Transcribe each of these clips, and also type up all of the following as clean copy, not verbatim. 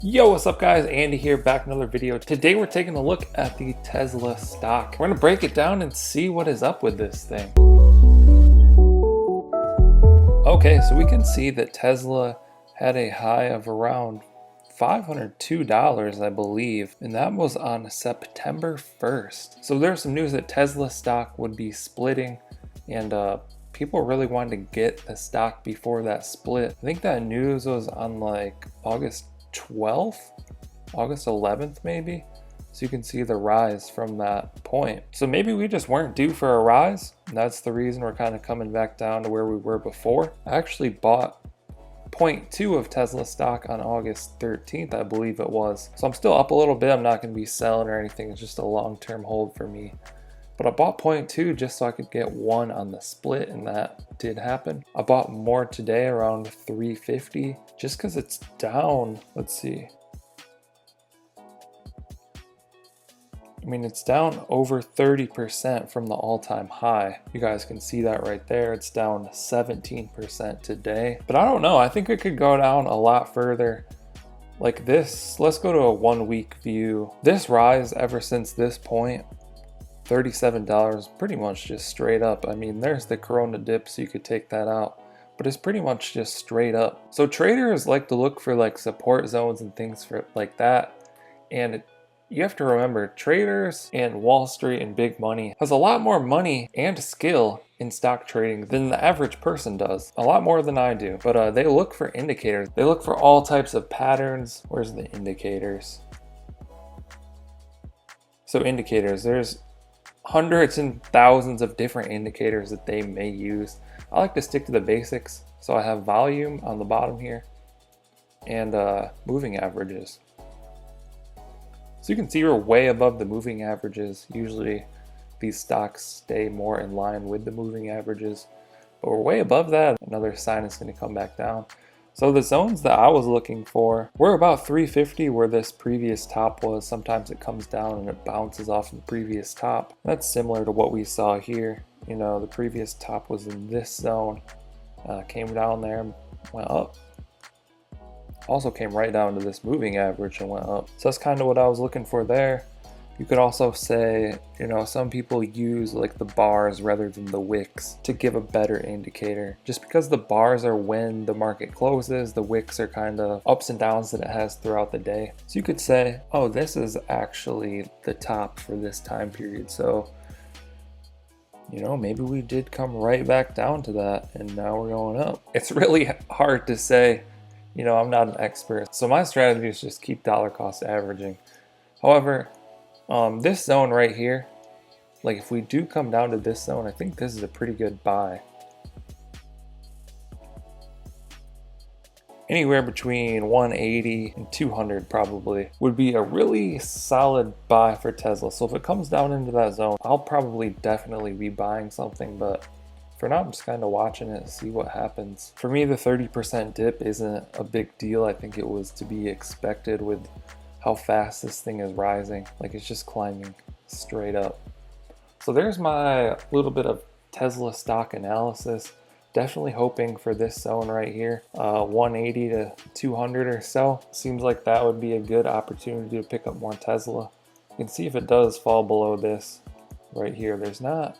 Yo, what's up guys? Andy here, back with another video. Today we're taking a look at the Tesla stock. We're gonna break it down and see what is up with this thing. Okay, so we can see that Tesla had a high of around $502, I believe, and that was on September 1st. So there's some news that Tesla stock would be splitting, and people really wanted to get the stock before that split. I think that news was on like August 12th, August 11th maybe. So you can see the rise from that point. So maybe we just weren't due for a rise. And that's the reason we're kind of coming back down to where we were before. I actually bought 0.2 of Tesla stock on August 13th, I believe it was. So I'm still up a little bit. I'm not going to be selling or anything. It's just a long-term hold for me. But I bought 0.2 just so I could get one on the split, and that did happen. I bought more today around 350 just because it's down. Let's see. I mean, it's down over 30% from the all-time high. You guys can see that right there. It's down 17% today. But I don't know. I think it could go down a lot further. Like this, let's go to a 1 week view. This rise ever since this point, $37, pretty much just straight up. I mean, there's the Corona dip, so you could take that out. But it's pretty much just straight up. So traders like to look for like support zones and things for like that. And you have to remember, traders and Wall Street and big money has a lot more money and skill in stock trading than the average person does. A lot more than I do. But they look for indicators. They look for all types of patterns. Where's the indicators? So indicators, there's hundreds and thousands of different indicators that they may use. I like to stick to the basics. So I have volume on the bottom here and moving averages. So you can see we're way above the moving averages. Usually these stocks stay more in line with the moving averages, but we're way above that. Another sign is going to come back down. So the zones that I was looking for were about 350 where this previous top was. Sometimes it comes down and it bounces off the previous top. That's similar to what we saw here. You know, the previous top was in this zone, came down there, went up. Also came right down to this moving average and went up. So that's kind of what I was looking for there. You could also say, you know, some people use like the bars rather than the wicks to give a better indicator. Just because the bars are when the market closes, the wicks are kind of ups and downs that it has throughout the day. So you could say, oh, this is actually the top for this time period. So, you know, maybe we did come right back down to that and now we're going up. It's really hard to say. You know, I'm not an expert. So my strategy is just keep dollar cost averaging. However, this zone right here, like if we do come down to this zone, I think this is a pretty good buy. Anywhere between 180 and 200 probably would be a really solid buy for Tesla. So if it comes down into that zone, I'll probably definitely be buying something, but for now, I'm just kind of watching it and see what happens. For me, the 30% dip isn't a big deal. I think it was to be expected with how fast this thing is rising. Like it's just climbing straight up. So there's my little bit of Tesla stock analysis. Definitely hoping for this zone right here, 180 to 200 or so. Seems like that would be a good opportunity to pick up more Tesla. You can see if it does fall below this right here. There's not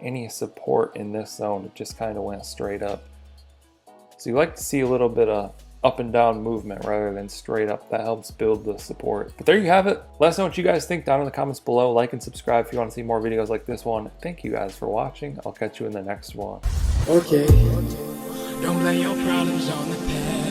any support in this zone. It just kind of went straight up. So you like to see a little bit of up and down movement rather than straight up. That helps build the support. But there you have it. Let us know what you guys think down in the comments below. Like and subscribe if you want to see more videos like this one. Thank you guys for watching. I'll catch you in the next one. Okay. Don't blame your problems on the past.